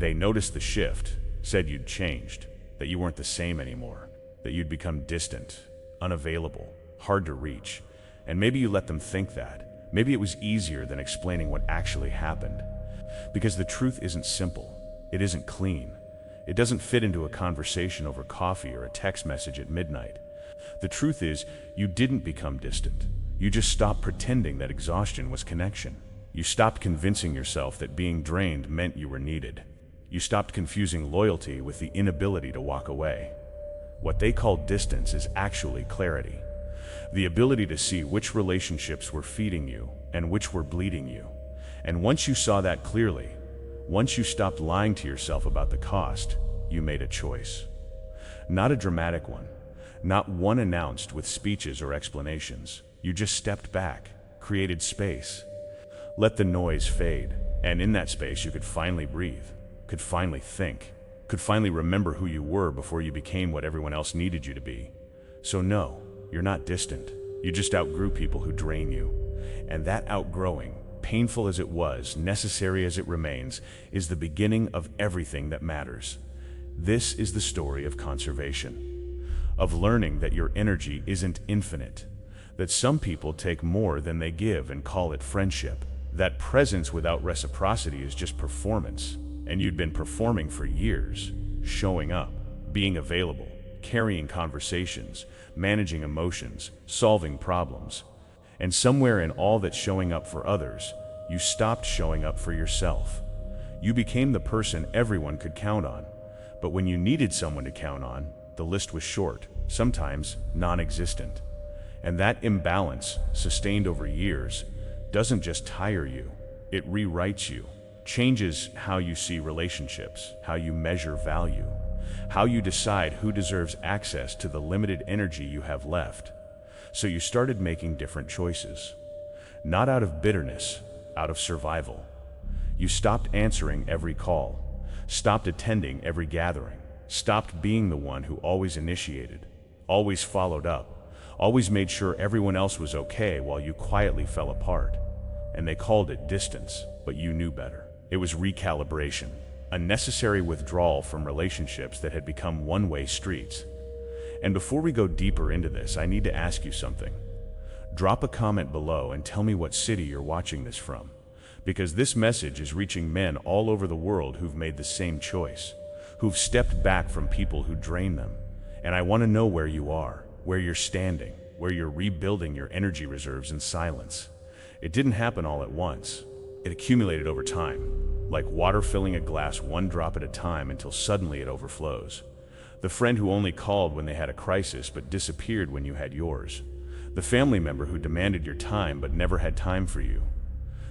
They noticed the shift, said you'd changed, that you weren't the same anymore, that you'd become distant, unavailable, hard to reach. And maybe you let them think that. Maybe it was easier than explaining what actually happened. Because the truth isn't simple. It isn't clean. It doesn't fit into a conversation over coffee or a text message at midnight. The truth is, you didn't become distant. You just stopped pretending that exhaustion was connection. You stopped convincing yourself that being drained meant you were needed. You stopped confusing loyalty with the inability to walk away. What they call distance is actually clarity. The ability to see which relationships were feeding you and which were bleeding you. And once you saw that clearly, once you stopped lying to yourself about the cost, you made a choice. Not a dramatic one, not one announced with speeches or explanations. You just stepped back, created space, let the noise fade, and in that space you could finally breathe, could finally think, could finally remember who you were before you became what everyone else needed you to be. So no, you're not distant. You just outgrew people who drain you. And that outgrowing, painful as it was, necessary as it remains, is the beginning of everything that matters. This is the story of conservation, of learning that your energy isn't infinite, that some people take more than they give and call it friendship, that presence without reciprocity is just performance, and you'd been performing for years, showing up, being available, carrying conversations, managing emotions, solving problems. And somewhere in all that showing up for others, you stopped showing up for yourself. You became the person everyone could count on. But when you needed someone to count on, the list was short, sometimes non-existent. And that imbalance, sustained over years, doesn't just tire you, it rewrites you, changes how you see relationships, how you measure value, how you decide who deserves access to the limited energy you have left. So you started making different choices. Not out of bitterness, out of survival. You stopped answering every call, stopped attending every gathering, stopped being the one who always initiated, always followed up, always made sure everyone else was okay while you quietly fell apart. And they called it distance, but you knew better. It was recalibration, a necessary withdrawal from relationships that had become one-way streets. And before we go deeper into this, I need to ask you something. Drop a comment below and tell me what city you're watching this from, because this message is reaching men all over the world who've made the same choice, who've stepped back from people who drain them. And I want to know where you are, where you're standing, where you're rebuilding your energy reserves in silence. It didn't happen all at once. It accumulated over time, like water filling a glass one drop at a time until suddenly it overflows. The friend who only called when they had a crisis but disappeared when you had yours. The family member who demanded your time but never had time for you.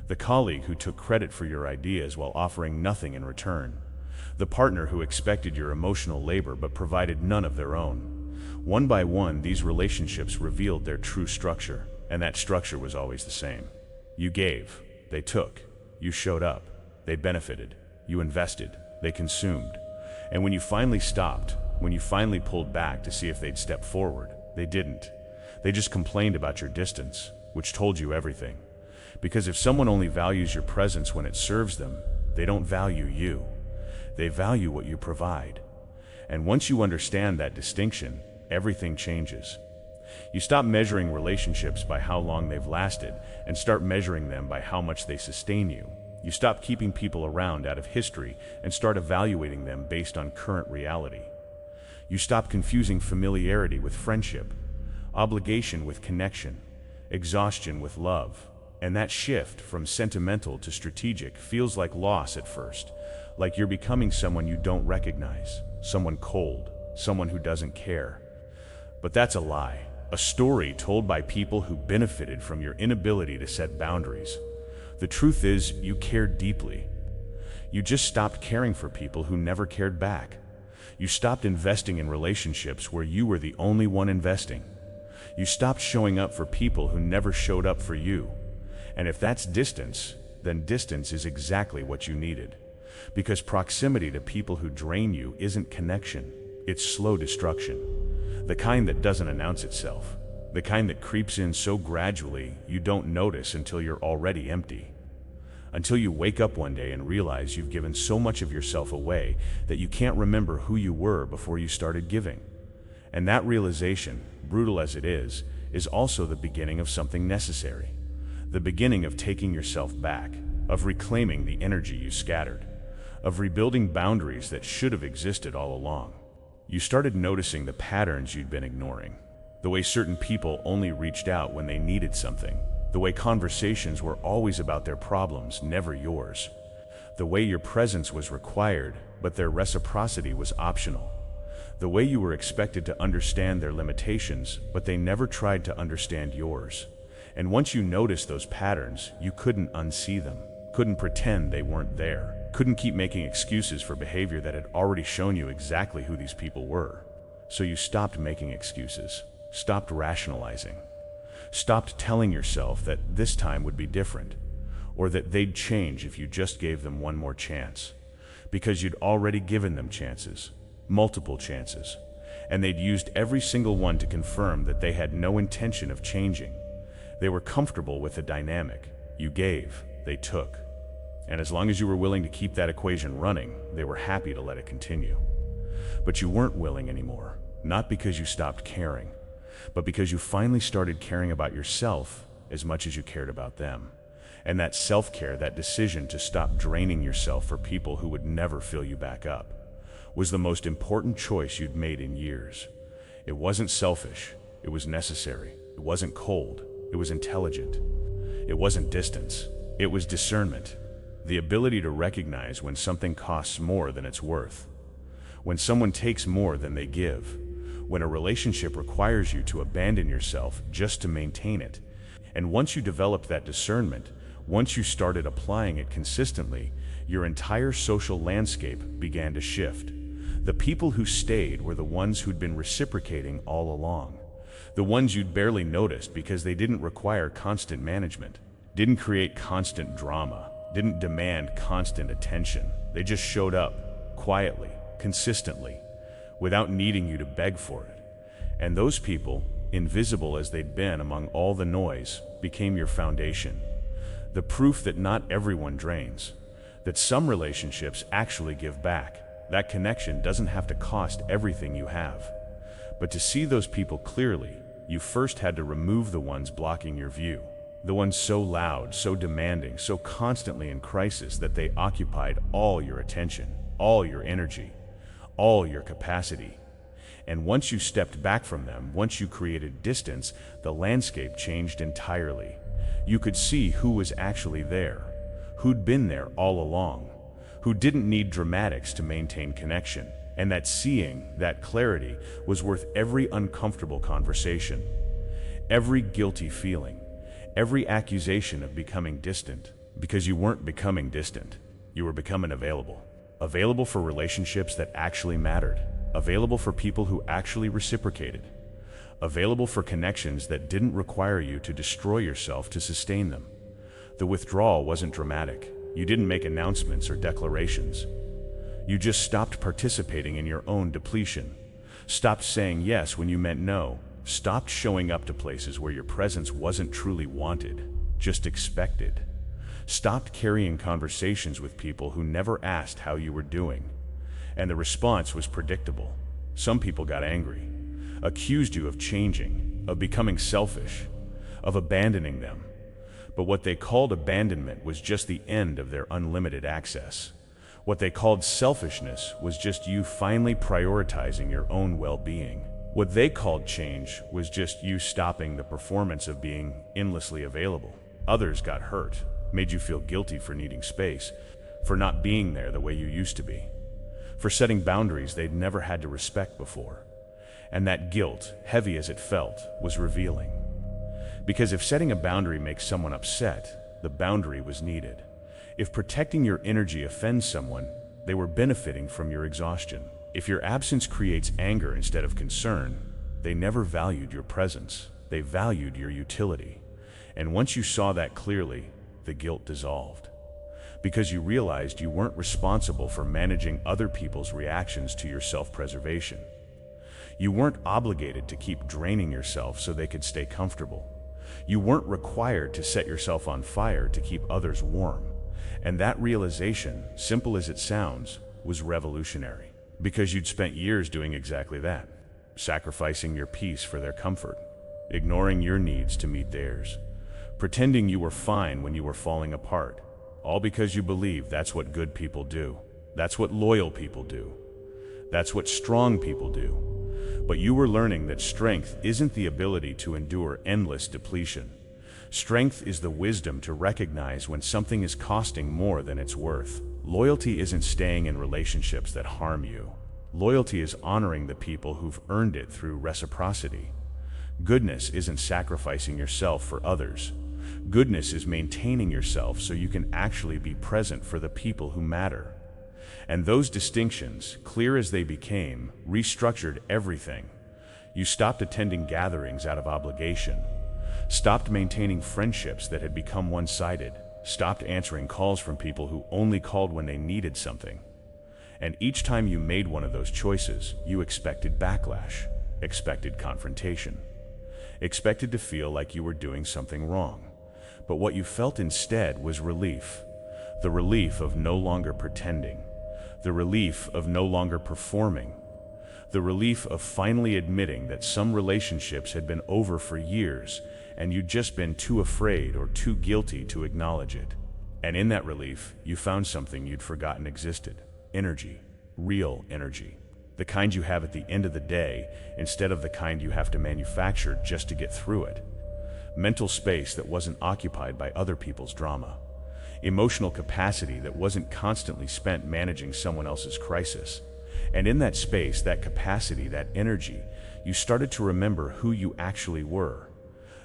The colleague who took credit for your ideas while offering nothing in return. The partner who expected your emotional labor but provided none of their own. One by one, these relationships revealed their true structure, and that structure was always the same. You gave, they took. You showed up, they benefited. You invested, they consumed. And when you finally stopped, when you finally pulled back to see if they'd step forward, they didn't. They just complained about your distance, which told you everything. Because if someone only values your presence when it serves them, they don't value you. They value what you provide. And once you understand that distinction, everything changes. You stop measuring relationships by how long they've lasted and start measuring them by how much they sustain you. You stop keeping people around out of history and start evaluating them based on current reality. You stop confusing familiarity with friendship, obligation with connection, exhaustion with love. And that shift from sentimental to strategic feels like loss at first, like you're becoming someone you don't recognize, someone cold, someone who doesn't care. But that's a lie, a story told by people who benefited from your inability to set boundaries. The truth is, you cared deeply. You just stopped caring for people who never cared back. You stopped investing in relationships where you were the only one investing. You stopped showing up for people who never showed up for you. And if that's distance, then distance is exactly what you needed. Because proximity to people who drain you isn't connection, it's slow destruction. The kind that doesn't announce itself. The kind that creeps in so gradually you don't notice until you're already empty. Until you wake up one day and realize you've given so much of yourself away that you can't remember who you were before you started giving. And that realization, brutal as it is also the beginning of something necessary. The beginning of taking yourself back, of reclaiming the energy you scattered, of rebuilding boundaries that should have existed all along. You started noticing the patterns you'd been ignoring. The way certain people only reached out when they needed something. The way conversations were always about their problems, never yours. The way your presence was required, but their reciprocity was optional. The way you were expected to understand their limitations, but they never tried to understand yours. And once you noticed those patterns, you couldn't unsee them, couldn't pretend they weren't there, couldn't keep making excuses for behavior that had already shown you exactly who these people were. So you stopped making excuses, stopped rationalizing. Stopped telling yourself that this time would be different, or that they'd change if you just gave them one more chance, because you'd already given them chances, multiple chances, and they'd used every single one to confirm that they had no intention of changing. They were comfortable with the dynamic. You gave, they took. And as long as you were willing to keep that equation running, they were happy to let it continue. But you weren't willing anymore, not because you stopped caring, but because you finally started caring about yourself as much as you cared about them. And that self-care, that decision to stop draining yourself for people who would never fill you back up, was the most important choice you'd made in years. It wasn't selfish, it was necessary. It wasn't cold, it was intelligent. It wasn't distance, it was discernment. The ability to recognize when something costs more than it's worth, when someone takes more than they give, when a relationship requires you to abandon yourself just to maintain it. And once you developed that discernment, once you started applying it consistently, your entire social landscape began to shift. The people who stayed were the ones who'd been reciprocating all along. The ones you'd barely noticed because they didn't require constant management, didn't create constant drama, didn't demand constant attention. They just showed up, quietly, consistently, without needing you to beg for it. And those people, invisible as they'd been among all the noise, became your foundation. The proof that not everyone drains, that some relationships actually give back. That connection doesn't have to cost everything you have. But to see those people clearly, you first had to remove the ones blocking your view. The ones so loud, so demanding, so constantly in crisis that they occupied all your attention, all your energy, all your capacity. And once you stepped back from them, once you created distance, the landscape changed entirely. You could see who was actually there, who'd been there all along, who didn't need dramatics to maintain connection. And that seeing, that clarity, was worth every uncomfortable conversation, every guilty feeling, every accusation of becoming distant. Because you weren't becoming distant, you were becoming available. Available for relationships that actually mattered. Available for people who actually reciprocated. Available for connections that didn't require you to destroy yourself to sustain them. The withdrawal wasn't dramatic. You didn't make announcements or declarations. You just stopped participating in your own depletion. Stopped saying yes when you meant no. Stopped showing up to places where your presence wasn't truly wanted, just expected. Stopped carrying conversations with people who never asked how you were doing. And the response was predictable. Some people got angry, accused you of changing, of becoming selfish, of abandoning them. But what they called abandonment was just the end of their unlimited access. What they called selfishness was just you finally prioritizing your own well-being. What they called change was just you stopping the performance of being endlessly available. Others got hurt, made you feel guilty for needing space, for not being there the way you used to be, for setting boundaries they'd never had to respect before. And that guilt, heavy as it felt, was revealing. Because if setting a boundary makes someone upset, the boundary was needed. If protecting your energy offends someone, they were benefiting from your exhaustion. If your absence creates anger instead of concern, they never valued your presence. They valued your utility. And once you saw that clearly, the guilt dissolved. Because you realized you weren't responsible for managing other people's reactions to your self-preservation. You weren't obligated to keep draining yourself so they could stay comfortable. You weren't required to set yourself on fire to keep others warm. And that realization, simple as it sounds, was revolutionary. Because you'd spent years doing exactly that, sacrificing your peace for their comfort, ignoring your needs to meet theirs, pretending you were fine when you were falling apart, all because you believe that's what good people do. That's what loyal people do. That's what strong people do. But you were learning that strength isn't the ability to endure endless depletion. Strength is the wisdom to recognize when something is costing more than it's worth. Loyalty isn't staying in relationships that harm you. Loyalty is honoring the people who've earned it through reciprocity. Goodness isn't sacrificing yourself for others. Goodness is maintaining yourself so you can actually be present for the people who matter. And those distinctions, clear as they became, restructured everything. You stopped attending gatherings out of obligation, stopped maintaining friendships that had become one-sided, stopped answering calls from people who only called when they needed something. And each time you made one of those choices, you expected backlash, expected confrontation, expected to feel like you were doing something wrong. But what you felt instead was relief. The relief of no longer pretending. The relief of no longer performing. The relief of finally admitting that some relationships had been over for years and you'd just been too afraid or too guilty to acknowledge it. And in that relief, you found something you'd forgotten existed. Energy. Real energy. The kind you have at the end of the day instead of the kind you have to manufacture just to get through it. Mental space that wasn't occupied by other people's drama. Emotional capacity that wasn't constantly spent managing someone else's crisis. And in that space, that capacity, that energy, you started to remember who you actually were.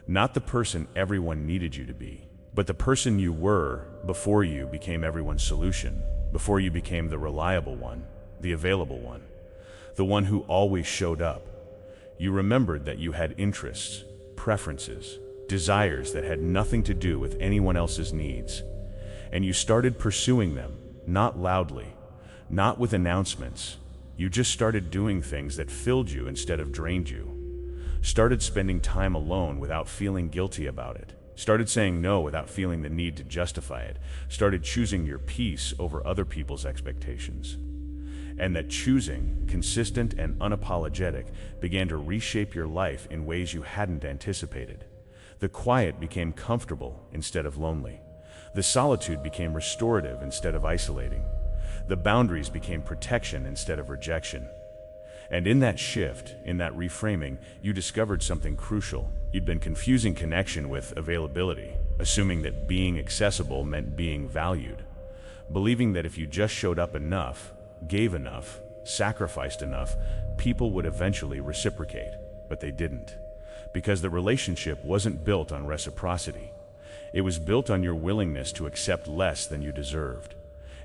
Not the person everyone needed you to be, but the person you were before you became everyone's solution, before you became the reliable one, the available one, the one who always showed up. You remembered that you had interests, preferences, desires that had nothing to do with anyone else's needs. And you started pursuing them, not loudly, not with announcements. You just started doing things that filled you instead of drained you. Started spending time alone without feeling guilty about it. Started saying no without feeling the need to justify it. Started choosing your peace over other people's expectations. And that choosing, consistent and unapologetic, began to reshape your life in ways you hadn't anticipated. The quiet became comfortable instead of lonely. The solitude became restorative instead of isolating. The boundaries became protection instead of rejection. And in that shift, in that reframing, you discovered something crucial. You'd been confusing connection with availability, assuming that being accessible meant being valued, believing that if you just showed up enough, gave enough, sacrificed enough, people would eventually reciprocate. But they didn't, because the relationship wasn't built on reciprocity. It was built on your willingness to accept less than you deserved.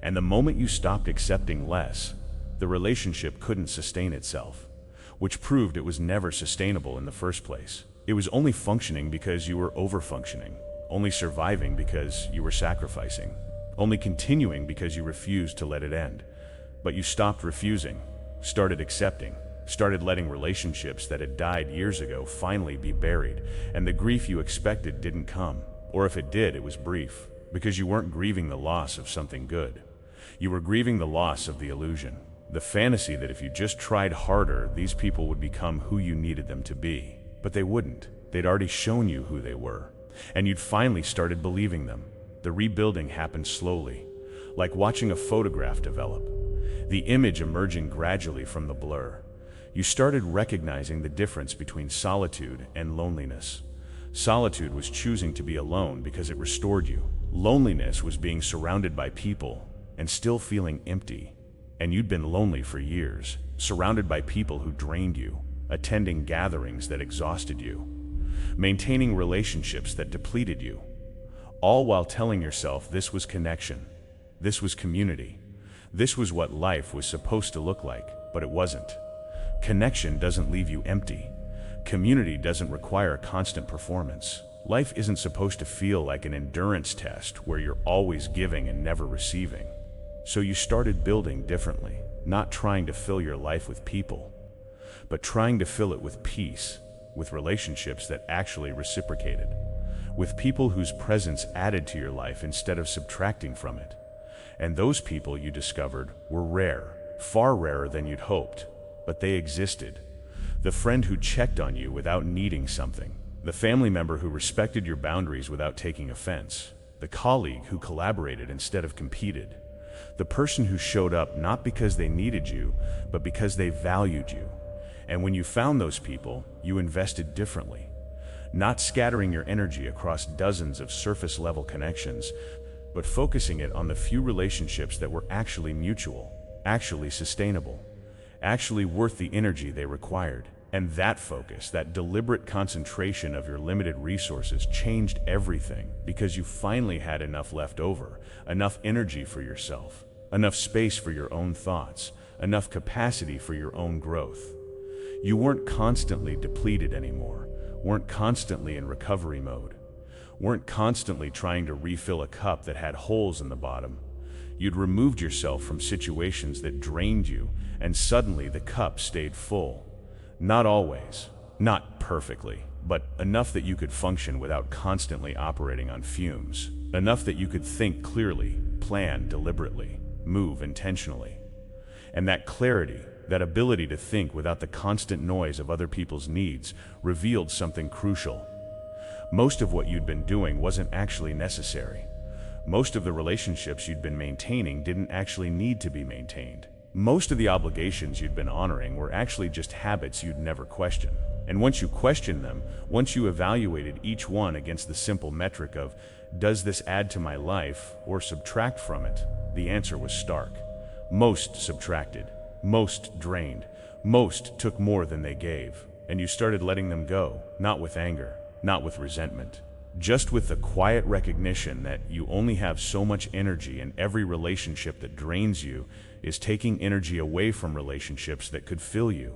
And the moment you stopped accepting less, the relationship couldn't sustain itself, which proved it was never sustainable in the first place. It was only functioning because you were over-functioning, only surviving because you were sacrificing, only continuing because you refused to let it end. But you stopped refusing, started accepting, started letting relationships that had died years ago finally be buried, and the grief you expected didn't come. Or if it did, it was brief, because you weren't grieving the loss of something good. You were grieving the loss of the illusion, the fantasy that if you just tried harder, these people would become who you needed them to be. But they wouldn't. They'd already shown you who they were, and you'd finally started believing them. The rebuilding happened slowly, like watching a photograph develop, the image emerging gradually from the blur. You started recognizing the difference between solitude and loneliness. Solitude was choosing to be alone because it restored you. Loneliness was being surrounded by people and still feeling empty. And you'd been lonely for years, surrounded by people who drained you, attending gatherings that exhausted you, maintaining relationships that depleted you, all while telling yourself this was connection, this was community, this was what life was supposed to look like, but it wasn't. Connection doesn't leave you empty. Community doesn't require constant performance. Life isn't supposed to feel like an endurance test where you're always giving and never receiving. So you started building differently, not trying to fill your life with people, but trying to fill it with peace, with relationships that actually reciprocated, with people whose presence added to your life instead of subtracting from it. And those people, you discovered, were rare, far rarer than you'd hoped, but they existed. The friend who checked on you without needing something, the family member who respected your boundaries without taking offense, the colleague who collaborated instead of competed, the person who showed up not because they needed you, but because they valued you. And when you found those people, you invested differently, not scattering your energy across dozens of surface-level connections, but focusing it on the few relationships that were actually mutual, actually sustainable, actually worth the energy they required. And that focus, that deliberate concentration of your limited resources changed everything, because you finally had enough left over, enough energy for yourself, enough space for your own thoughts, enough capacity for your own growth. You weren't constantly depleted anymore, weren't constantly in recovery mode, weren't constantly trying to refill a cup that had holes in the bottom. You'd removed yourself from situations that drained you, and suddenly the cup stayed full. Not always, not perfectly, but enough that you could function without constantly operating on fumes. Enough that you could think clearly, plan deliberately, move intentionally. And that clarity, that ability to think without the constant noise of other people's needs, revealed something crucial. Most of what you'd been doing wasn't actually necessary. Most of the relationships you'd been maintaining didn't actually need to be maintained. Most of the obligations you'd been honoring were actually just habits you'd never question. And once you questioned them, once you evaluated each one against the simple metric of, does this add to my life or subtract from it, the answer was stark. Most subtracted, most drained, most took more than they gave, and you started letting them go, not with anger, not with resentment, just with the quiet recognition that you only have so much energy, and every relationship that drains you is taking energy away from relationships that could fill you.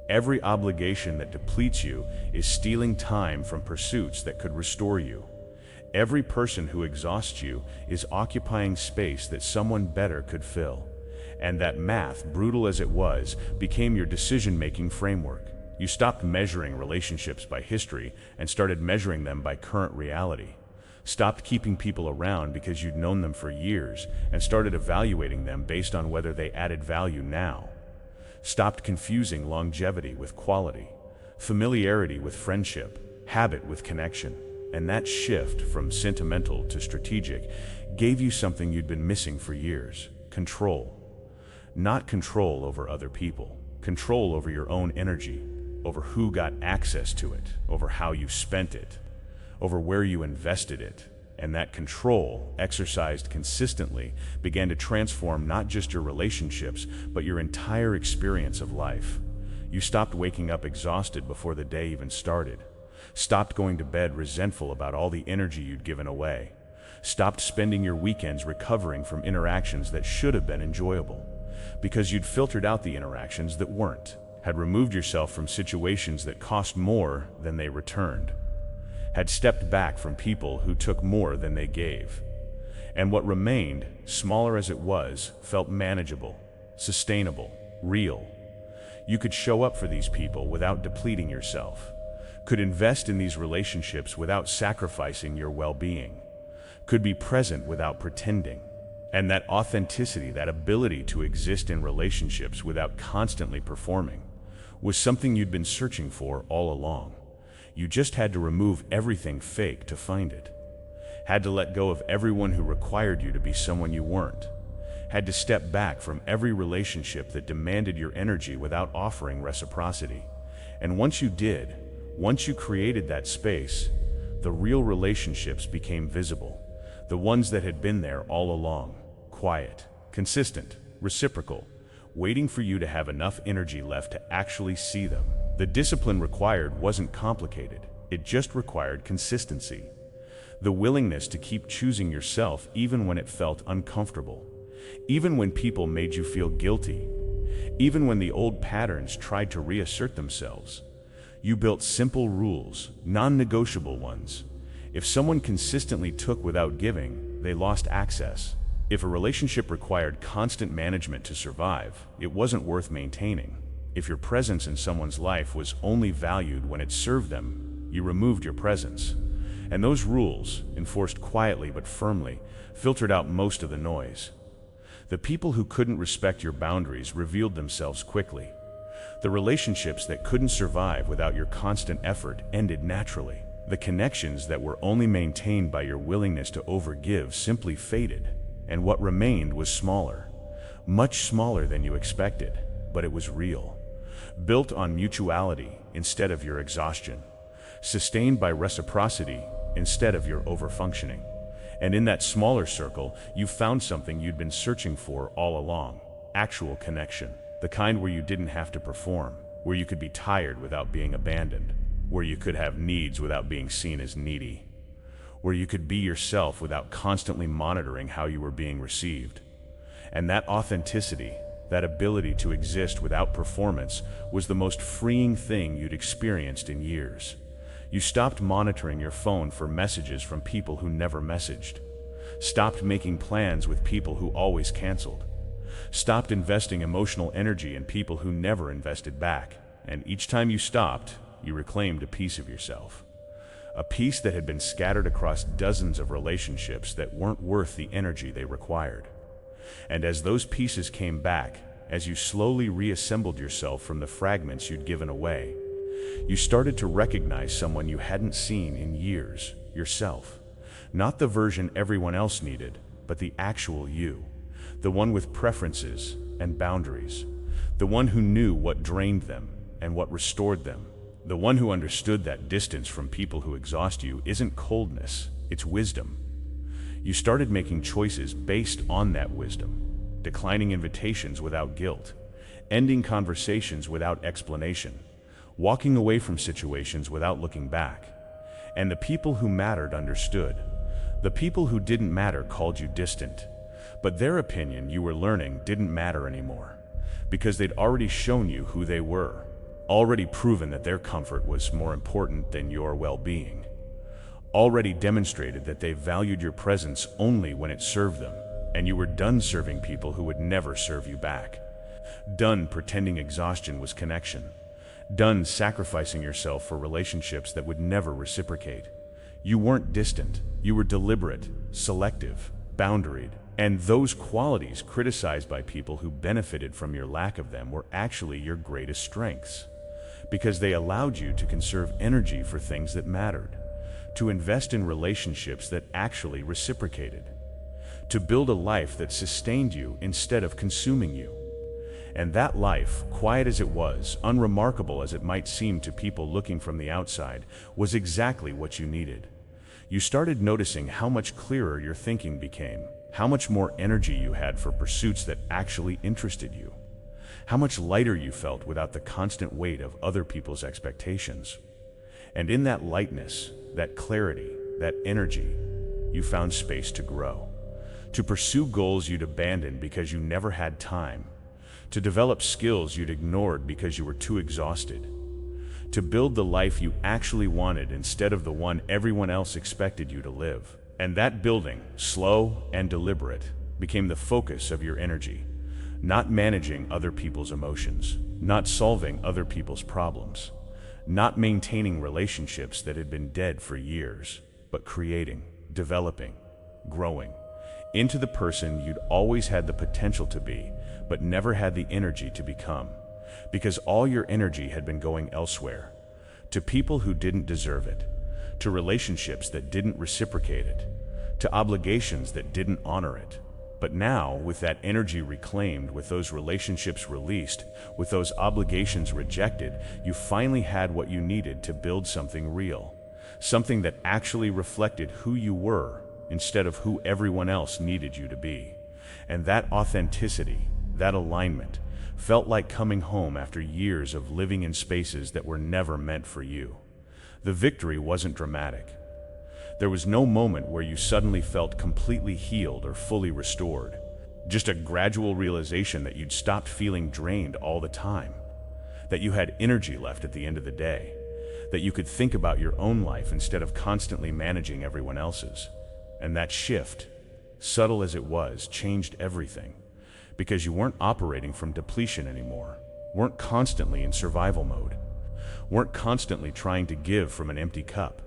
Every obligation that depletes you is stealing time from pursuits that could restore you. Every person who exhausts you is occupying space that someone better could fill. And that math, brutal as it was, became your decision-making framework. You stopped measuring relationships by history and started measuring them by current reality. Stopped keeping people around because you'd known them for years and started evaluating them based on whether they added value now. Stopped confusing longevity with quality, familiarity with friendship, habit with connection. And that shift from sentimental to strategic gave you something you'd been missing for years: control. Not control over other people, control over your own energy, over who got access to it, over how you spent it, over where you invested it. And that control, exercised consistently, began to transform not just your relationships, but your entire experience of life. You stopped waking up exhausted before the day even started. Stopped going to bed resentful about all the energy you'd given away. Stopped spending your weekends recovering from interactions that should have been enjoyable, because you'd filtered out the interactions that weren't, had removed yourself from situations that cost more than they returned, had stepped back from people who took more than they gave. And what remained, smaller as it was, felt manageable, sustainable, real. You could show up for these people without depleting yourself, could invest in these relationships without sacrificing your well-being, could be present without pretending. And that authenticity, that ability to exist in relationships without constantly performing, was something you'd been searching for all along. You just had to remove everything fake to find it. Had to let go of everyone who required you to be someone you weren't. Had to step back from every relationship that demanded your energy without offering reciprocity. And once you did, once you created that space, the real relationships became visible. The ones that had been there all along. Quiet, consistent, reciprocal, waiting for you to have enough energy left to actually see them. The discipline required wasn't complicated, it just required consistency. The willingness to keep choosing yourself even when it felt uncomfortable, even when people made you feel guilty, even when the old patterns tried to reassert themselves. You built simple rules, non-negotiable ones. If someone consistently took without giving, they lost access. If a relationship required constant management to survive, it wasn't worth maintaining. If your presence in someone's life was only valued when it served them, you removed your presence. And those rules, enforced quietly but firmly, filtered out most of the noise. The people who couldn't respect your boundaries revealed themselves quickly. The relationships that couldn't survive without your constant effort ended naturally. The connections that were only maintained by your willingness to overgive simply faded, and what remained was smaller. Much smaller than you expected, but it was real. Built on mutuality instead of your exhaustion. Sustained by reciprocity instead of your overfunctioning. And in that smaller circle, you found something you'd been searching for all along. Actual connection. The kind where you didn't have to perform, where you could be tired without being abandoned, where you could have needs without being seen as needy, where you could be yourself without constantly monitoring how you were being received. And that authenticity, that ability to exist without performance, was the most freeing thing you'd experienced in years. You stopped monitoring your phone for messages from people who never messaged, stopped making plans with people who always canceled, stopped investing emotional energy in people who never invested back. And each time you stopped, you reclaimed a piece of yourself. A piece that had been scattered across dozens of relationships that weren't worth the energy they required. And as those pieces came back, as you slowly reassembled yourself from the fragments you'd given away, you started to recognize someone you hadn't seen in years, yourself. Not the version everyone else needed, but the actual you. The one with preferences and boundaries. The one who knew what drained them and what restored them. The one who understood that distance from people who exhaust you isn't coldness, it's wisdom. You started making choices based on that wisdom, declining invitations without guilt, ending conversations without explanation, walking away from situations without looking back. And the people who mattered understood. The people who didn't matter called you distant. But their opinion, you were learning, didn't matter anymore, because they'd already shown you who they were, already proven that their comfort was more important than your well-being, already demonstrated that they valued your presence only when it served them, and you were done serving people who would never serve you back. Done pretending exhaustion was connection. Done sacrificing yourself for relationships that would never reciprocate. You weren't distant, you were deliberate, selective, boundaried. And those qualities criticized by people who benefited from your lack of them were actually your greatest strengths, because they allowed you to conserve energy for things that mattered, to invest in relationships that actually reciprocated, to build a life that sustained you instead of consuming you. And that life, quiet as it was, unremarkable as it might seem to people looking from the outside, was exactly what you needed. You started noticing how much clearer your thinking became, how much more energy you had for pursuits that actually interested you, how much lighter you felt without the constant weight of other people's expectations. And in that lightness, that clarity, that energy, you found space to grow, to pursue goals you'd abandoned because you never had time, to develop skills you'd ignored because you were too exhausted, to build the life you actually wanted instead of the one everyone else expected you to live. And that building, slow and deliberate, became the focus of your energy, not managing other people's emotions, not solving other people's problems, not maintaining relationships that had been dead for years, but creating, developing, growing into the person you'd always had the potential to be, but never had the energy to become, because all your energy had been going elsewhere, to people who didn't deserve it, to relationships that didn't reciprocate it, to obligations that didn't honor it. But now, with that energy reclaimed, with those relationships released, with those obligations rejected, you finally had what you needed to build something real, something that actually reflected who you were instead of who everyone else needed you to be. And that authenticity, that alignment, felt like coming home after years of living in spaces that were never meant for you. The victory wasn't dramatic. There was no moment where you suddenly felt completely healed or fully restored. Just a gradual realization that you'd stopped feeling drained all the time, that you had energy left at the end of the day, that you could think about your own life instead of constantly managing everyone else's. And that shift, subtle as it was, changed everything, because you weren't operating from depletion anymore, weren't constantly in survival mode, weren't constantly trying to give from an empty cup.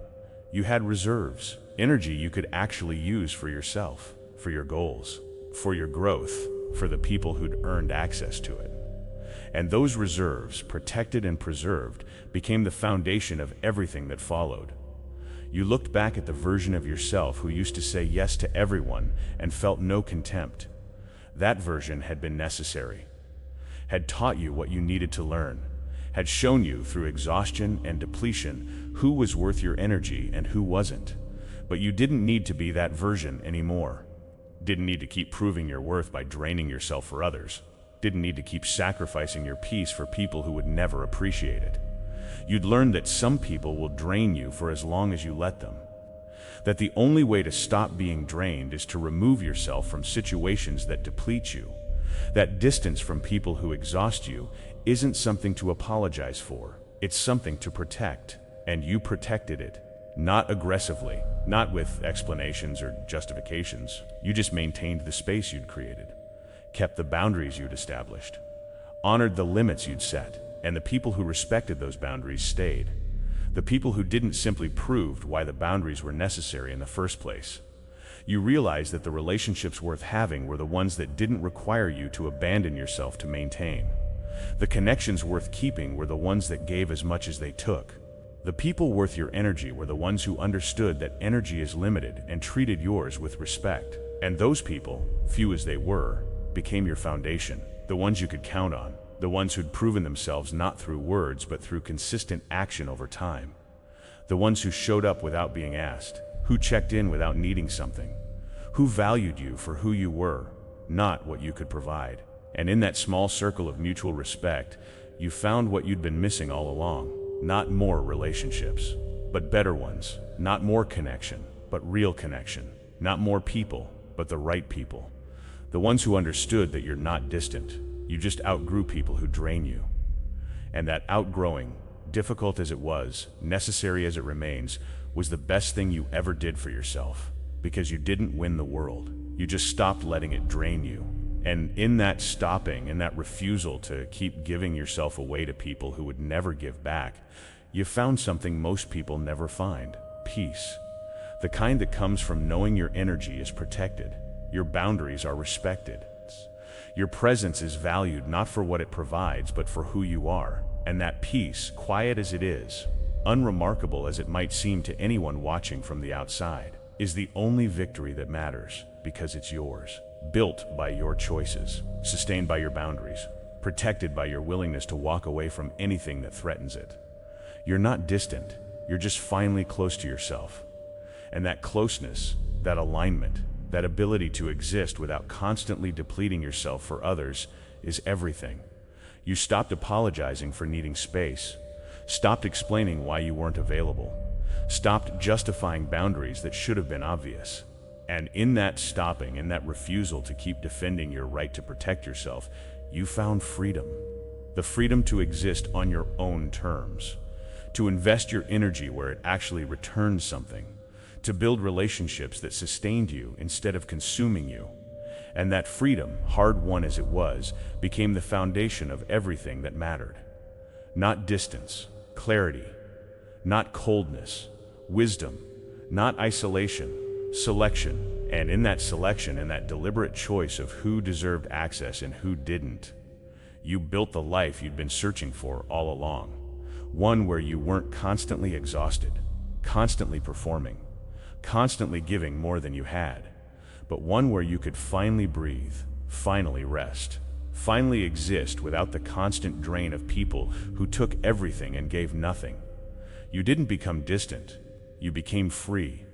You had reserves, energy you could actually use for yourself, for your goals, for your growth, for the people who'd earned access to it. And those reserves, protected and preserved, became the foundation of everything that followed. You looked back at the version of yourself who used to say yes to everyone and felt no contempt. That version had been necessary, had taught you what you needed to learn, had shown you through exhaustion and depletion who was worth your energy and who wasn't. But you didn't need to be that version anymore. Didn't need to keep proving your worth by draining yourself for others. Didn't need to keep sacrificing your peace for people who would never appreciate it. You'd learned that some people will drain you for as long as you let them. That the only way to stop being drained is to remove yourself from situations that deplete you. That distance from people who exhaust you isn't something to apologize for. It's something to protect. And you protected it. Not aggressively, not with explanations or justifications. You just maintained the space you'd created, kept the boundaries you'd established, honored the limits you'd set, and the people who respected those boundaries stayed. The people who didn't simply proved why the boundaries were necessary in the first place. You realized that the relationships worth having were the ones that didn't require you to abandon yourself to maintain. The connections worth keeping were the ones that gave as much as they took. The people worth your energy were the ones who understood that energy is limited and treated yours with respect. And those people, few as they were, became your foundation, the ones you could count on, the ones who'd proven themselves not through words but through consistent action over time. The ones who showed up without being asked, who checked in without needing something, who valued you for who you were, not what you could provide. And in that small circle of mutual respect, you found what you'd been missing all along. Not more relationships, but better ones. Not more connection, but real connection. Not more people, but the right people. The ones who understood that you're not distant. You just outgrew people who drain you. And that outgrowing, difficult as it was, necessary as it remains, was the best thing you ever did for yourself. Because you didn't win the world. You just stopped letting it drain you. And in that stopping, in that refusal to keep giving yourself away to people who would never give back, you found something most people never find: peace. The kind that comes from knowing your energy is protected, your boundaries are respected, your presence is valued not for what it provides but for who you are. And that peace, quiet as it is, unremarkable as it might seem to anyone watching from the outside, is the only victory that matters, because it's yours. Built by your choices, sustained by your boundaries, protected by your willingness to walk away from anything that threatens it. You're not distant, you're just finally close to yourself. And that closeness, that alignment, that ability to exist without constantly depleting yourself for others is everything. You stopped apologizing for needing space, stopped explaining why you weren't available, stopped justifying boundaries that should have been obvious. And in that stopping, in that refusal to keep defending your right to protect yourself, you found freedom. The freedom to exist on your own terms, to invest your energy where it actually returns something, to build relationships that sustained you instead of consuming you. And that freedom, hard-won as it was, became the foundation of everything that mattered. Not distance, clarity, not coldness, wisdom, not isolation, selection. And in that selection, in that deliberate choice of who deserved access and who didn't, you built the life you'd been searching for all along. One where you weren't constantly exhausted, constantly performing, constantly giving more than you had, but one where you could finally breathe, finally rest, finally exist without the constant drain of people who took everything and gave nothing. You didn't become distant, you became free.